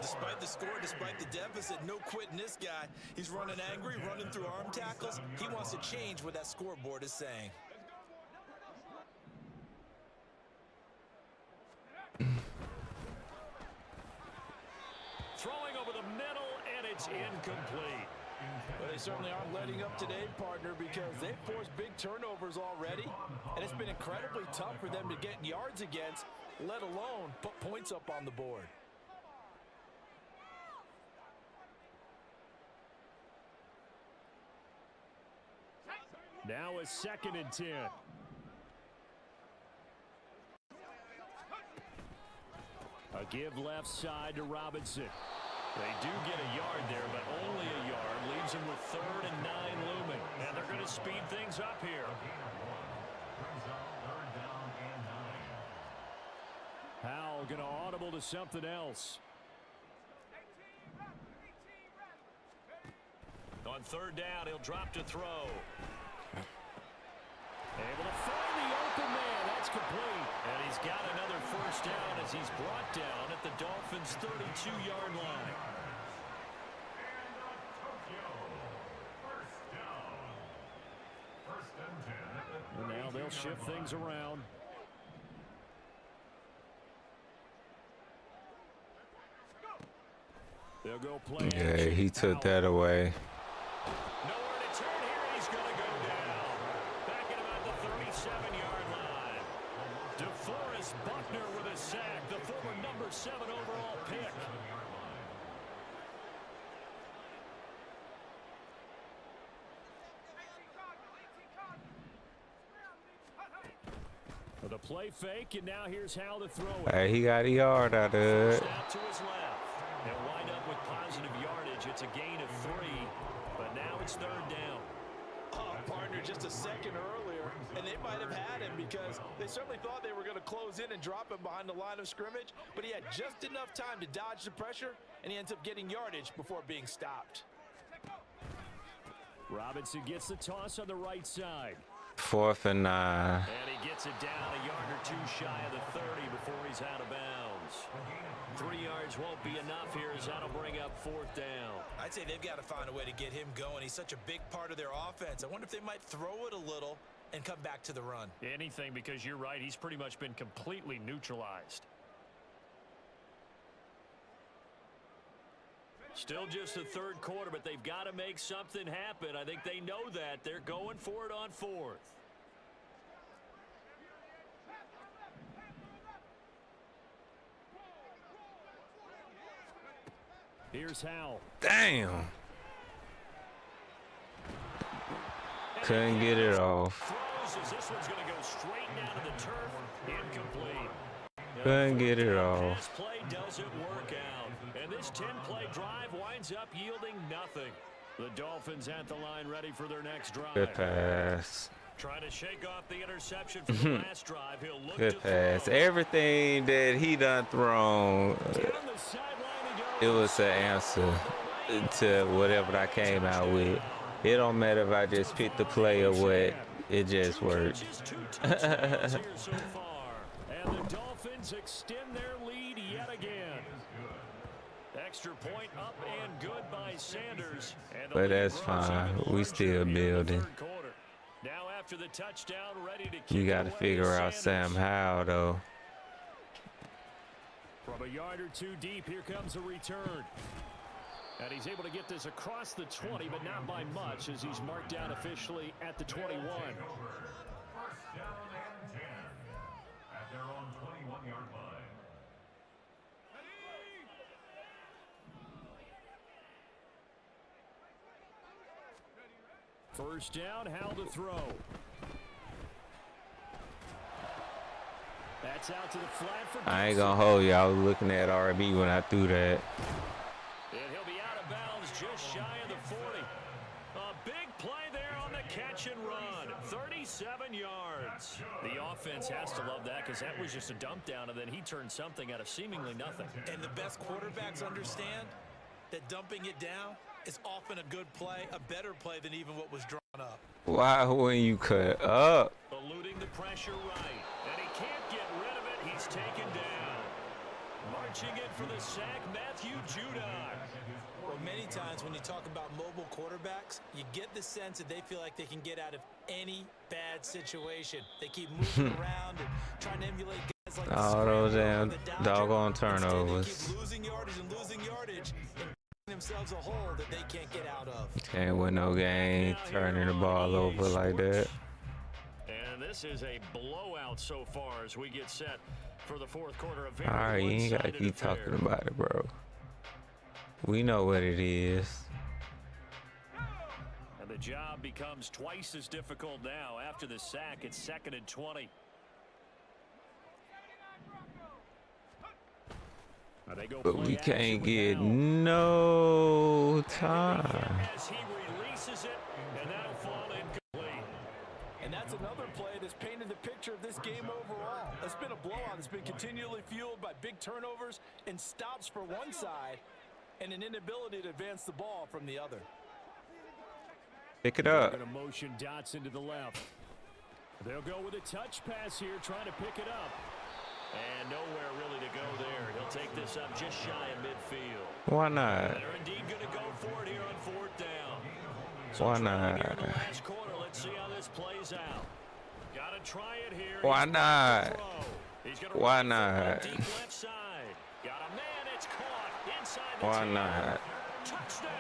Despite the score, despite the deficit, no quitting this guy. He's running angry, running through arm tackles. He wants to change what that scoreboard is saying. Throwing over the middle, and it's incomplete. Well, they certainly aren't letting up today, partner, because they've forced big turnovers already, and it's been incredibly tough for them to get yards against, let alone put points up on the board. Now a 2nd and 10. A give left side to Robinson. They do get a yard there, but only a yard. Leaves them with 3rd and 9 looming. And they're going to speed things up here. Howell going to audible to something else. On 3rd down, he'll drop to throw. Able to find the open man. That's complete. And he's got another first down as he's brought down at the Dolphins' 32-yard line. And now they'll shift things around. They'll go play. Yeah, he took that away. Nowhere to turn here, and he's going to go down. Back at about the 37-yard line. DeForest Buckner with a sack, the former number 7 overall pick. For the play fake, and now here's how to throw it. Hey, he got a yard out of it. First out to his left. They'll wind up with positive yardage. It's a gain of 3, but now it's 3rd down. Oh, partner, just a second earlier, and they might have had him because they certainly thought they were going to close in and drop him behind the line of scrimmage, but he had just enough time to dodge the pressure, and he ends up getting yardage before being stopped. Robinson gets the toss on the right side. 4th and 9. And he gets it down a yard or two shy of the 30 before he's out of bounds. 3 yards won't be enough here as that'll bring up 4th down. I'd say they've got to find a way to get him going. He's such a big part of their offense. I wonder if they might throw it a little and come back to the run. Anything, because you're right. He's pretty much been completely neutralized. Still just the 3rd quarter, but they've got to make something happen. I think they know that. They're going for it on 4th. Here's Howell. Damn. Couldn't get it off. This one's going to go straight down to the turf. Incomplete. Couldn't get it off. This play doesn't work out. And this 10-play drive winds up yielding nothing. The Dolphins at the line ready for their next drive. Good pass. Trying to shake off the interception from the last drive. He'll look Good to pass. throw. Everything that he done thrown, Down the sideline it he goes. was an answer to whatever I came out with. It don't matter if I just pick the play or what. It just worked. Just 2 touchdowns here so far. And the Dolphins extend their lead yet again. Extra point up and good by Sanders. And the But lead that's grows fine. even We larger still here in the building. 3rd quarter. Now after the touchdown, ready to kick You it got to away figure is out Sam Sanders. Howell, though. From a yard or two deep, here comes a return. And he's able to get this across the 20, but not by much, as he's marked down officially at the 21. First down and 10 at their own 21-yard line. First down, Howell to throw. That's out to the flat for I ain't going to hold you. I was looking at RB when I threw that. And he'll be out of bounds just shy of the 40. A big play there on the catch and run. 37 yards. The offense has to love that because that was just a dump down, and then he turned something out of seemingly nothing. And the best quarterbacks understand that dumping it down is often a good play, a better play than even what was drawn up. Why when you cut up? Eluding the pressure right. And he can't get rid of it. He's taken down. Marching in for the sack, Matthew Judon. Well, many times when you talk about mobile quarterbacks, you get the sense that they feel like they can get out of any bad situation. They keep moving around and trying to emulate guys like All those damn the Dodger. doggone Instead, turnovers. they keep losing yardage and losing yardage and themselves a hole that they can't get out of. Can't win no game turning the ball over like that. And this is a blowout so far as we get set for the 4th quarter. A very All right, you ain't got to one-sided keep affair. talking about it, bro. We know what it is. And the job becomes twice as difficult now. After the sack, it's 2nd and 20. They go But play we action can't with get Howell. no time. As he releases it, and that'll fall incomplete. And that's another play that's painted the picture of this game overall. It's been a blowout that's been continually fueled by big turnovers and stops for one side and an inability to advance the ball from the other. Pick it They're up. going to motion dots into the left. They'll go with a touch pass here, trying to pick it up. And nowhere really to go there. He'll take this up just shy of midfield. Why not? They're indeed going to go for it here on 4th down. Why trailing here in the not? last quarter. Let's see how this plays out. Got to try it here. Why He's not? about to throw. He's gonna Why run it from not? the deep left side. Got a man. It's caught inside the Why 10. not? Touchdown.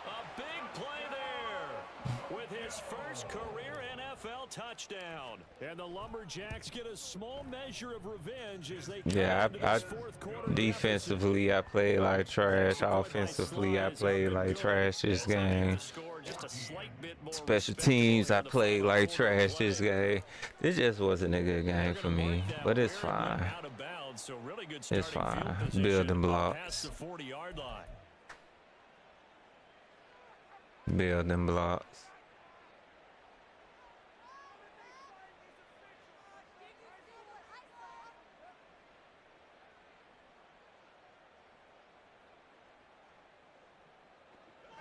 A big play there with his first career NFL touchdown. And the Lumberjacks get a small measure of revenge as they Yeah, come into this 4th quarter defensively I played like trash. Offensively I played like trash this game. Special teams I played like trash this game. This just wasn't a good game for me, but it's fine. It's fine. Building blocks. Building blocks.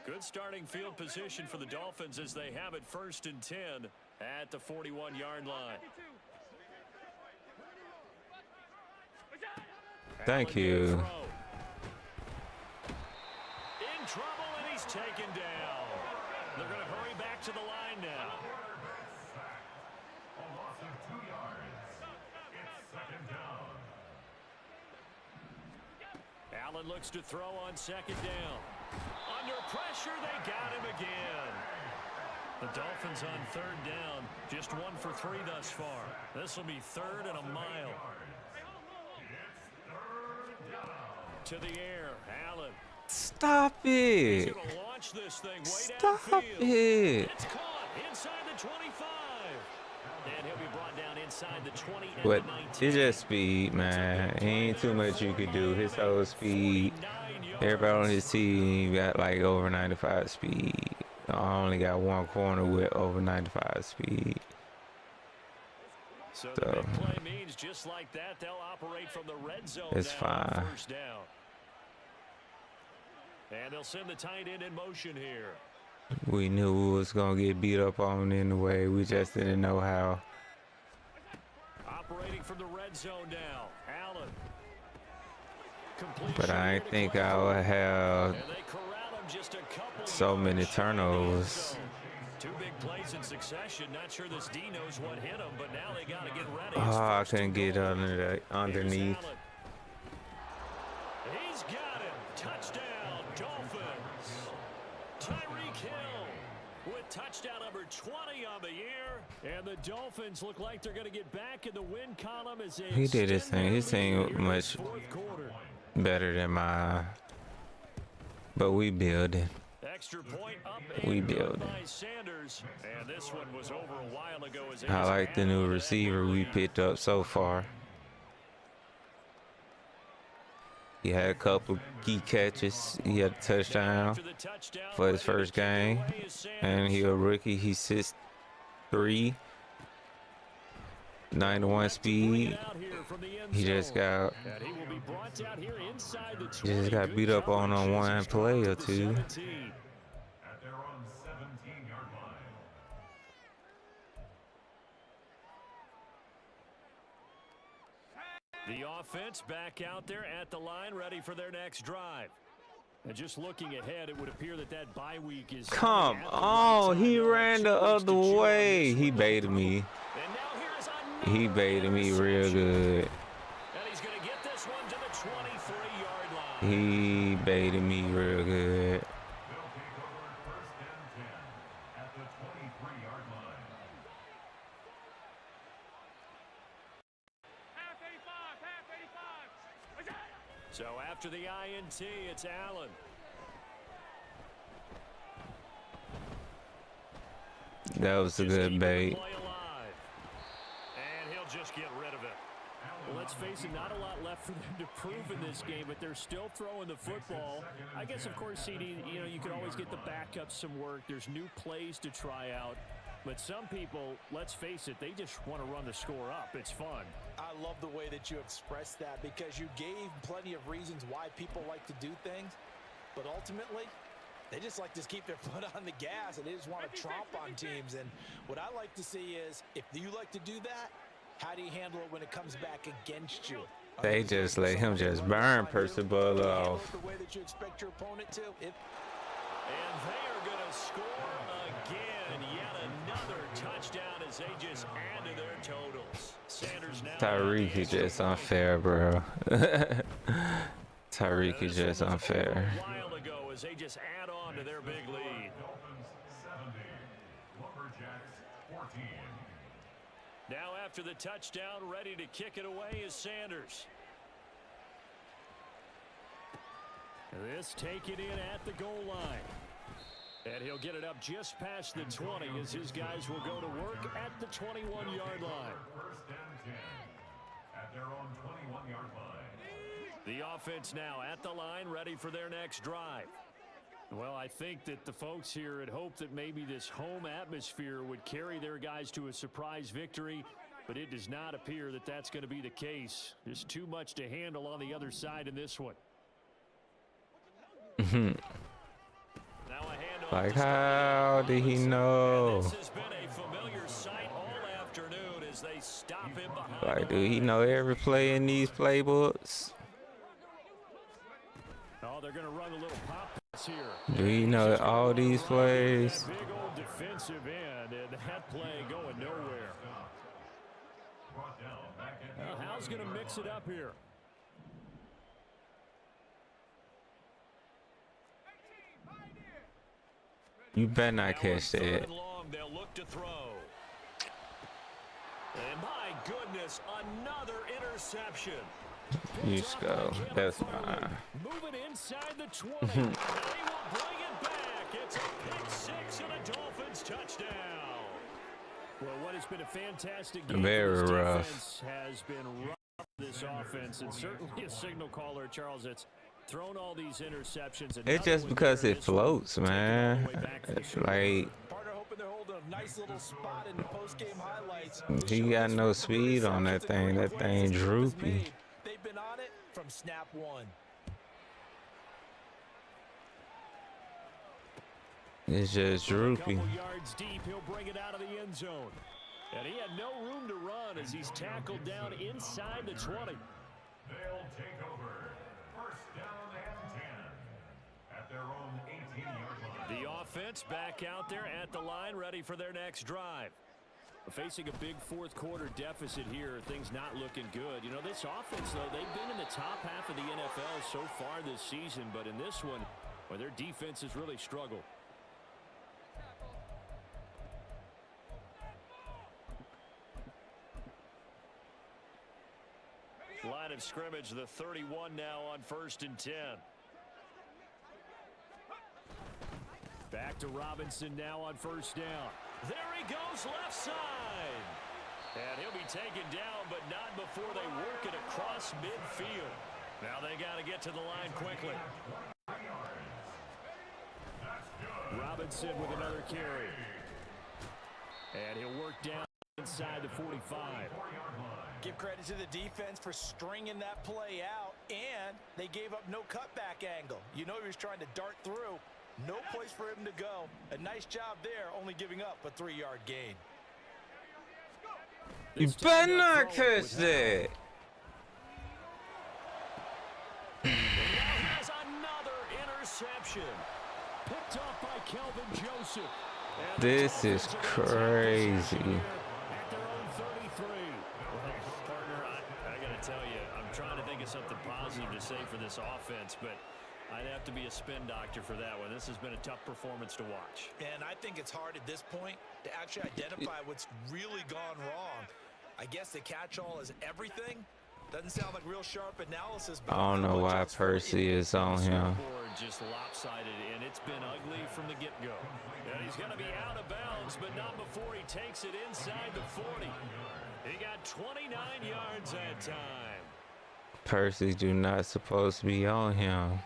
Good starting field position for the Dolphins as they have it 1st and 10 at the 41-yard line. Thank you. In trouble, and he's taken down. They're going to hurry back to the line now. A loss of 2 yards. It's 2nd down. Allen looks to throw on 2nd down. Under pressure, they got him again. The Dolphins on 3rd down, just 1 for 3 thus far. This will be 3rd and a mile. To the air, Allen. Stop He's it. going to launch this thing way Stop downfield. it. It's caught inside the 25. And he'll be brought down inside the 20 and But the 19. it's just speed, man. Ain't too much you could do. His whole speed. 49 yards. Everybody on his team got like over 95 speed. I only got one corner with over 95 speed. So the big play means just like that, they'll operate from the red zone. It's now on fine. 1st down. And they'll send the tight end in motion here. We knew we was gonna get beat up on in the way. We just didn't know how. Operating from the red zone now. Allen. Complete But I short ain't think to I would have and they corral him just a couple so many yards shy of the end turnovers. zone. 2 big plays in succession. Not sure this D knows what hit him, but now they got to get ready. Oh, I It's 1st couldn't and get goal. underneath. Here's Allen. He's got it. Touchdown, Dolphins. Tyreek Hill with touchdown number 20 on the year. And the Dolphins look like they're going to get back in the win column as they He did his extend thing. their His team lead here in the much 4th quarter. better than mine. But we building. Extra point up We and good building. by Sanders. And this one was over a while ago. As they I just like the added new on to that receiver big we lead. picked up so far. He had a couple key catches. He had a touchdown After the touchdown, for his ready to first kick it game. away is Sanders. And he a rookie. He's 6'3", 91 speed. He just got beat up on one play or two. At their own 17-yard line. The offense back out there at the line, ready for their next drive. And just looking ahead, it would appear that that bye week is Come at the right on, time. he They'll have ran 2 the weeks to other chew on way. this He one. baited me. And now here's another He baited me real interception. good. And he's going to get this one to the 23-yard line. He baited me real good. They'll take over 1st and 10 at the 23-yard line. So after the INT, it's Allen. That was a Just good keeping the bait. play alive. And he'll just get rid of it. Well, let's face it, not a lot left for them to prove in this game, but they're still throwing the football. I guess, of course, CD, you can always get the backups some work. There's new plays to try out. But some people, let's face it, they just want to run the score up. It's fun. I love the way that you expressed that because you gave plenty of reasons why people like to do things, but ultimately, they just like to keep their foot on the gas and they just want to tromp on teams. And what I like to see is, if you like to do that, how do you handle it when it comes back against you? They just let him just burn Percival off. The way that you expect your opponent to. And they are going to score again. Yet another touchdown as they just add to their totals. Sanders now. Tyreek is just unfair, bro. Tyreek is just unfair. A while ago as they just add on to their big lead. Dolphins 70, Lumberjacks 14. Now after the touchdown, ready to kick it away is Sanders. This taken in at the goal line. And he'll get it up just past the 20 as his guys will go to work at the 21-yard line. 1st and 10 at their own 21-yard line. The offense now at the line, ready for their next drive. Well, I think that the folks here had hoped that maybe this home atmosphere would carry their guys to a surprise victory, but it does not appear that that's going to be the case. There's too much to handle on the other side in this one. Now a Like, how did he know? This has been a familiar sight all afternoon as they stop him behind. Like, do he know every play in these playbooks? Oh, they're going to run a little pop pass here. Do he know all these plays? Big old defensive end, and that play going nowhere. Well, Hal's going to mix it up here. You better not catch that. They'll look to throw. And my goodness, another interception. You just go. That's fine. Moving inside the 20. They will bring it back. It's a pick six and a Dolphins touchdown. Well, what has been a fantastic game Very for this rough. defense has been rough, this offense, and certainly a signal caller, Charles, it's thrown all these interceptions. It's just because it floats, man. Like, Partner hoping they're holding a nice little spot in the post-game highlights. he got no speed on that thing. That thing droopy. They've been on it from snap one. It's just A droopy. couple yards deep, he'll bring it out of the end zone. And he had no room to run as he's tackled down inside the 20. They'll take over. First down and 10 at their own 18-yard line. The offense back out there at the line, ready for their next drive. Facing a big fourth quarter deficit here, things not looking good. You know, this offense, though, they've been in the top half of the NFL so far this season, but in this one, well, their defense has really struggled. Line of scrimmage, the 31 now on 1st and 10. Back to Robinson now on 1st down. There he goes left side. And he'll be taken down, but not before they work it across midfield. Now they got to get to the line quickly. Robinson with another carry. And he'll work down inside the 45. Give credit to the defense for stringing that play out, and they gave up no cutback angle. You know he was trying to dart through. No place for him to go. A nice job there, only giving up a 3-yard gain. You better not catch that. Has another interception. Picked up by Kelvin Joseph. And This is crazy. at their own 33. Well, partner, I got to tell you, I'm trying to think of something positive to say for this offense, but I'd have to be a spin doctor for that one. This has been a tough performance to watch. And I think it's hard at this point to actually identify what's really gone wrong. I guess the catch-all is everything. Doesn't sound like real sharp analysis. I don't know why Percy is on him. Board just lopsided, and it's been ugly from the get-go. And he's going to be out of bounds, but not before he takes it inside the 40. He got 29 yards that time. Percy do not supposed to be on him.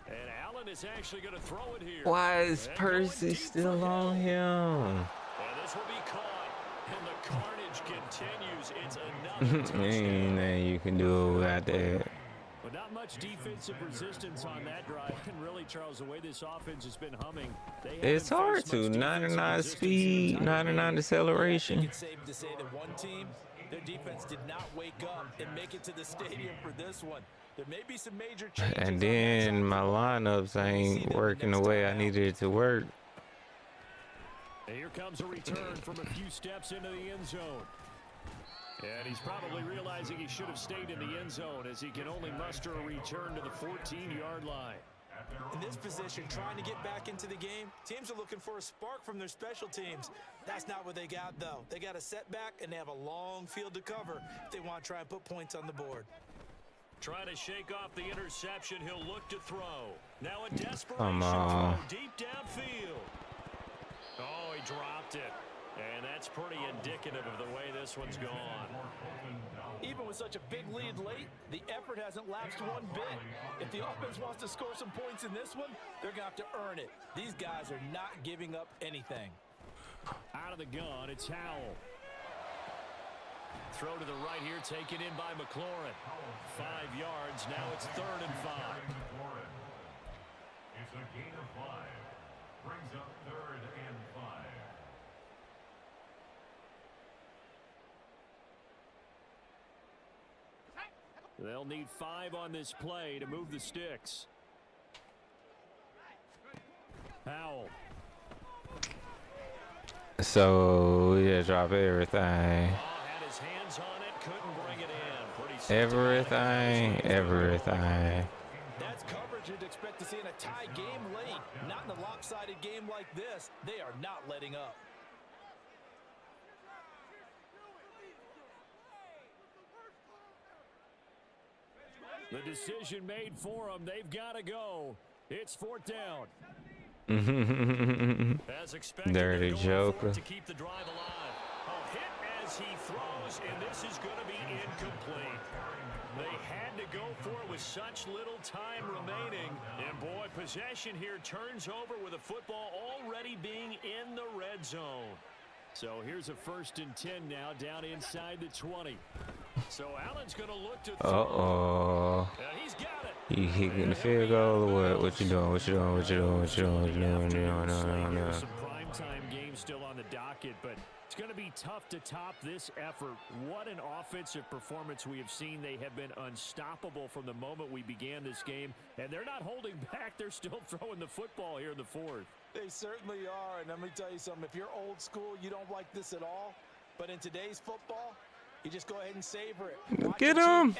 And Allen is actually going to throw it here. Why is And Percy going deep still for on Hill. him? And this will be caught. And the carnage continues. It's another touchdown. Ain't nothing you can do about that. But not much defensive resistance on that drive. And really, Charles, the way this offense has been humming, they It's haven't hard faced to. much 99 defensive speed, resistance in the entire 99 game. I acceleration. think it's safe to say that one team, their defense did not wake up and make it to the stadium for this one. There may be some major changes. And on that then side. my lineups ain't working the way I needed it to work. And here comes a return from a few steps into the end zone. And he's probably realizing he should have stayed in the end zone as he can only muster a return to the 14-yard line. In this position, trying to get back into the game, teams are looking for a spark from their special teams. That's not what they got, though. They got a setback, and they have a long field to cover if they want to try and put points on the board. Trying to shake off the interception, he'll look to throw. Now a desperation Come on. throw deep downfield. Oh, he dropped it. And that's pretty indicative of the way this one's gone. Even with with such a big lead late, the effort hasn't lapsed one bit. If the offense wants to score some points in this one, they're going to have to earn it. These guys are not giving up anything. Out of the gun, it's Howell. Throw to the right here, taken in by McLaurin. 5 yards, now it's 3rd and 5. It's a gain of 5. Brings up 3rd and 5. They'll need 5 on this play to move the sticks. Howell. So yeah, drop everything. Had his hands on it, couldn't bring it in. Pretty Everything. That's coverage you'd expect to see in a tie game late. Not in a lopsided game like this. They are not letting up. The decision made for them. They've got to go. It's 4th down. As expected, Dirty Joker. To keep the drive alive. A hit as he throws, and this is going to be incomplete. They had to go for it with such little time remaining. And boy, possession here turns over with a football already being in the red zone. So here's a 1st and 10 now down inside the 20. So Allen's going to look to throw. He's got it. You hitting the field goal or what? What you doing? What you doing? What you doing? What you doing? What you doing? No. Some primetime games still on the docket, but it's going to be tough to top this effort. What an offensive performance we have seen. They have been unstoppable from the moment we began this game, and they're not holding back. They're still throwing the football here in the 4th. They certainly are, and let me tell you something. If you're old school, you don't like this at all. But in today's football, you just go ahead and savor it. Get him!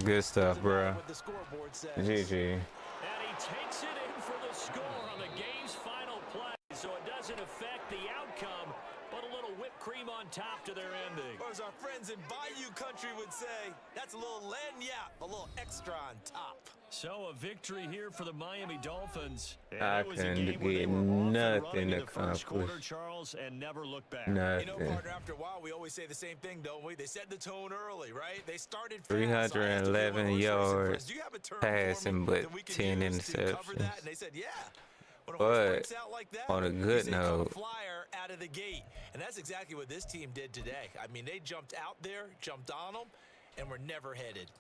Good stuff, bro. GG. And he takes it in for the score on the game's final play, so it doesn't affect the outcome, but a little whipped cream on top to their ending. Or as our friends in Bayou country would say, that's a little lagniappe, a little extra on top. So a victory here for the Miami Dolphins. I couldn't get nothing accomplished. Charles, and never look back. Nothing. You know, partner, after a while, we always say the same thing, don't we? They set the tone early, right? They started fast. 311 yards passing, but 10 interceptions. And they said, yeah. But on a good note, flyer out of the gate. And that's exactly what this team did today. I mean, they jumped out there, jumped on them, and were never headed.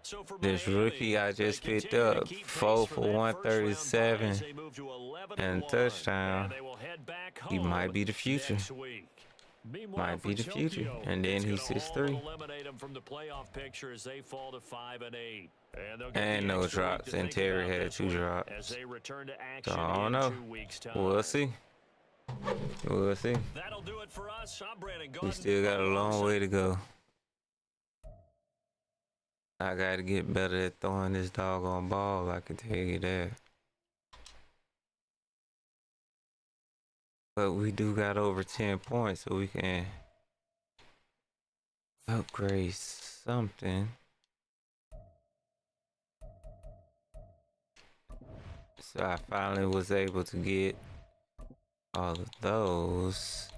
So for this Miami, rookie I just picked up, 4 for 137 and touchdown. He might be the future. Might be the future. And then he's 6'3". And no drops. And Terry had 2 drops. So I don't know. We'll see. We'll see. We still got a long way to go. I gotta get better at throwing this doggone ball, I can tell you that. But we do got over 10 points, so we can upgrade something. So I finally was able to get all of those.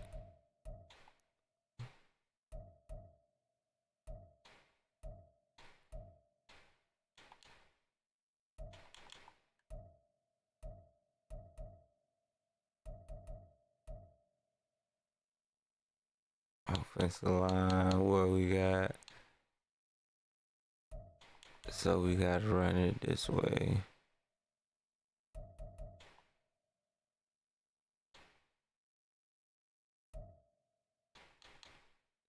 Offensive line, what we got? So we gotta run it this way.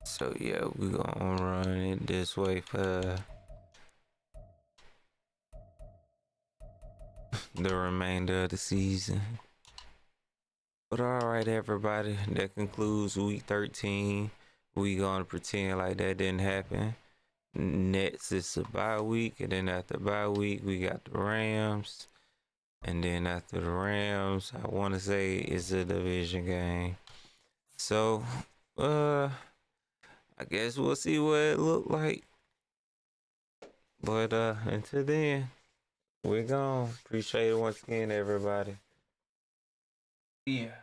So yeah, we gonna run it this way for the remainder of the season. But alright everybody, that concludes week 13. We gonna pretend like that didn't happen. Next is a bye week, and then after bye week we got the Rams. And then after the Rams, I wanna say it's a division game. So I guess we'll see what it look like. But until then, we're gone. Appreciate it once again, everybody. Yeah.